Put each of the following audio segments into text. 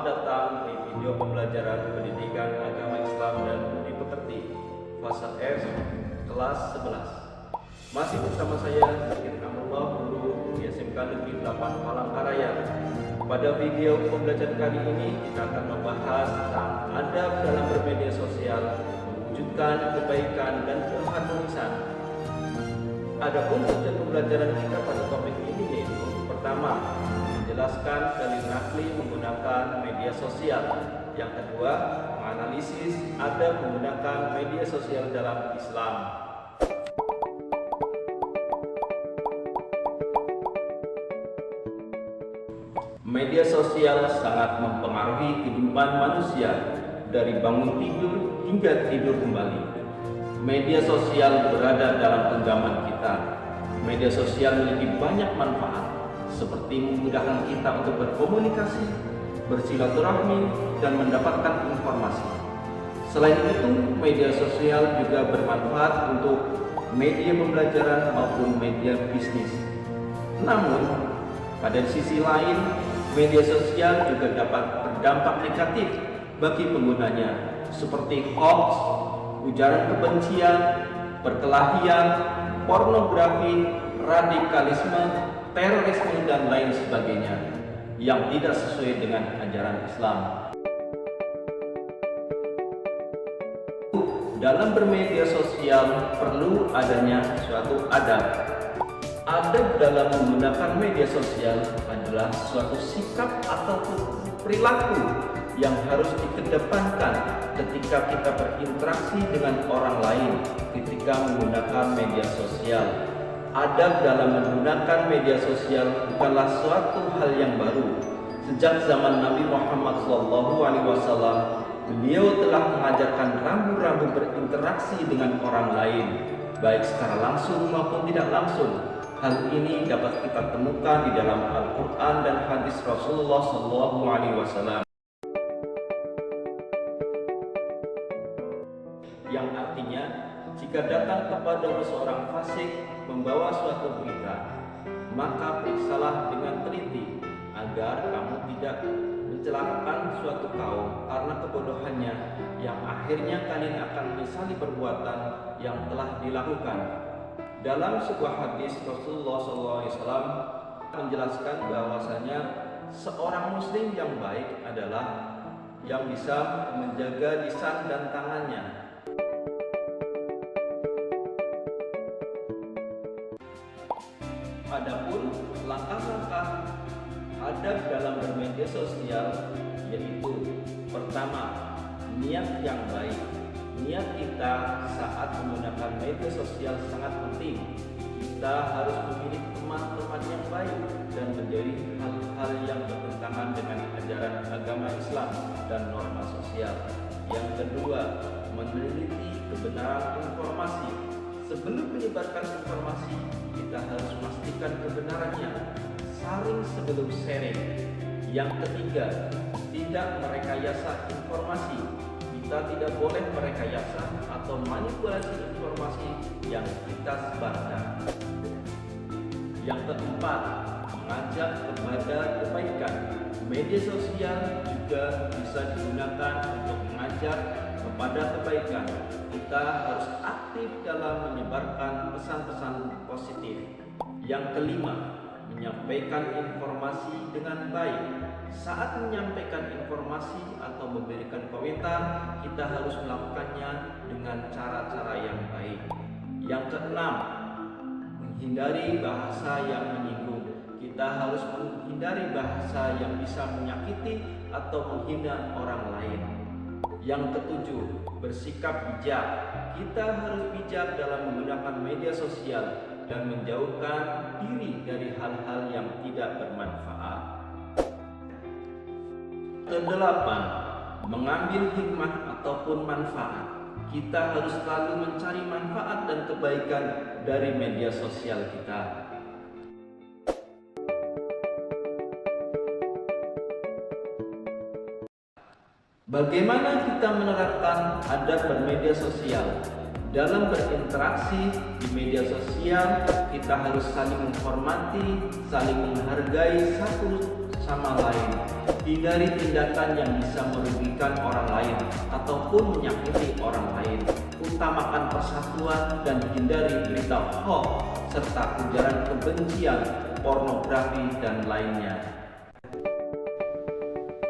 datang di video pembelajaran pendidikan agama Islam dan budi pekerti fase F kelas 11. Masih bersama saya Zakir Amrullah, guru di SMK Negeri 8 Palangkaraya. Pada video pembelajaran kali ini kita akan membahas tentang adab dalam bermedia sosial, mewujudkan kebaikan dan keharmonisan. Adapun tujuan pembelajaran kita pada topik ini yaitu pertama, menjelaskan dalil nakli menggunakan media sosial. Yang kedua, menganalisis adab menggunakan media sosial dalam Islam. Media sosial sangat mempengaruhi kehidupan manusia dari bangun tidur hingga tidur kembali. Media sosial berada dalam genggaman kita. Media sosial memiliki banyak manfaat, seperti memudahkan kita untuk berkomunikasi, bersilaturahmi, dan mendapatkan informasi. Selain itu, media sosial juga bermanfaat untuk media pembelajaran maupun media bisnis. Namun, pada sisi lain, media sosial juga dapat berdampak negatif bagi penggunanya, seperti hoax, ujaran kebencian, perkelahian, pornografi, radikalisme, terorisme, dan lain sebagainya yang tidak sesuai dengan ajaran Islam. Dalam bermedia sosial perlu adanya suatu adab. Adab dalam menggunakan media sosial adalah suatu sikap ataupun perilaku yang harus dikedepankan ketika kita berinteraksi dengan orang lain ketika menggunakan media sosial. Adab dalam menggunakan media sosial bukanlah suatu hal yang baru. Sejak zaman Nabi Muhammad SAW, beliau telah mengajarkan rambu-rambu berinteraksi dengan orang lain, baik secara langsung maupun tidak langsung. Hal ini dapat kita temukan di dalam Al-Quran dan hadis Rasulullah SAW. Yang artinya, jika datang kepada seorang fasik membawa suatu berita, maka periksalah dengan teliti agar kamu tidak mencelakakan suatu kaum karena kebodohannya, yang akhirnya kalian akan menyesali perbuatan yang telah dilakukan. Dalam sebuah hadis Rasulullah SAW menjelaskan bahwasanya seorang muslim yang baik adalah yang bisa menjaga lisan dan tangannya. Adapun langkah-langkah adab dalam bermedia sosial yaitu pertama, niat yang baik. Niat kita saat menggunakan media sosial sangat penting. Kita harus memilih teman-teman yang baik dan menjadi hal-hal yang bertentangan dengan ajaran agama Islam dan norma sosial. Yang kedua, meneliti kebenaran informasi. Sebelum menyebarkan informasi, kita harus memastikan kebenarannya. Saring sebelum sharing. Yang ketiga, tidak merekayasa informasi. Kita tidak boleh merekayasa atau manipulasi informasi yang kita sebarkan. Yang keempat, mengajak kepada kebaikan. Media sosial juga bisa digunakan untuk mengajak kepada kebaikan. Kita harus aktif dalam menyebarkan pesan-pesan positif. Yang kelima, menyampaikan informasi dengan baik. Saat menyampaikan informasi atau memberikan komentar, kita harus melakukannya dengan cara-cara yang baik. Yang keenam, menghindari bahasa yang menyinggung. Kita harus menghindari bahasa yang bisa menyakiti atau menghina orang lain. Yang ketujuh, bersikap bijak. Kita harus bijak dalam menggunakan media sosial dan menjauhkan diri dari hal-hal yang tidak bermanfaat. Kedelapan, mengambil hikmah ataupun manfaat. Kita harus selalu mencari manfaat dan kebaikan dari media sosial kita. Bagaimana kita menerapkan adab bermedia sosial? Dalam berinteraksi di media sosial, kita harus saling menghormati, saling menghargai satu sama lain. Hindari tindakan yang bisa merugikan orang lain ataupun menyakiti orang lain. Utamakan persatuan dan hindari berita hoax serta ujaran kebencian, pornografi, dan lainnya.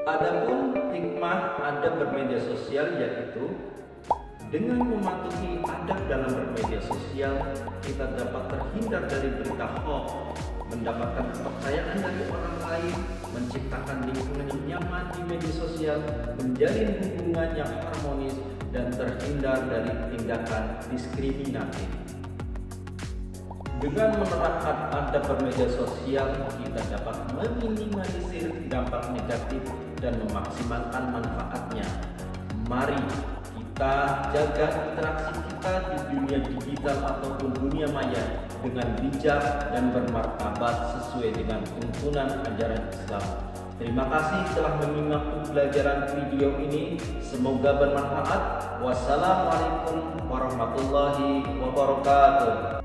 Adapun hikmah adab bermedia sosial yaitu dengan mematuhi adab dalam bermedia sosial, kita dapat terhindar dari berita hoax, mendapatkan kepercayaan dari orang lain, menciptakan lingkungan yang nyaman di media sosial, menjalin hubungan yang harmonis, dan terhindar dari tindakan diskriminatif. Dengan menerapkan adab bermedia sosial, kita dapat meminimalisir dampak negatif dan memaksimalkan manfaatnya. Mari kita jaga interaksi kita di dunia digital ataupun dunia maya dengan bijak dan bermartabat sesuai dengan tuntunan ajaran Islam. Terima kasih telah menyimak pembelajaran video ini. Semoga bermanfaat. Wassalamualaikum warahmatullahi wabarakatuh.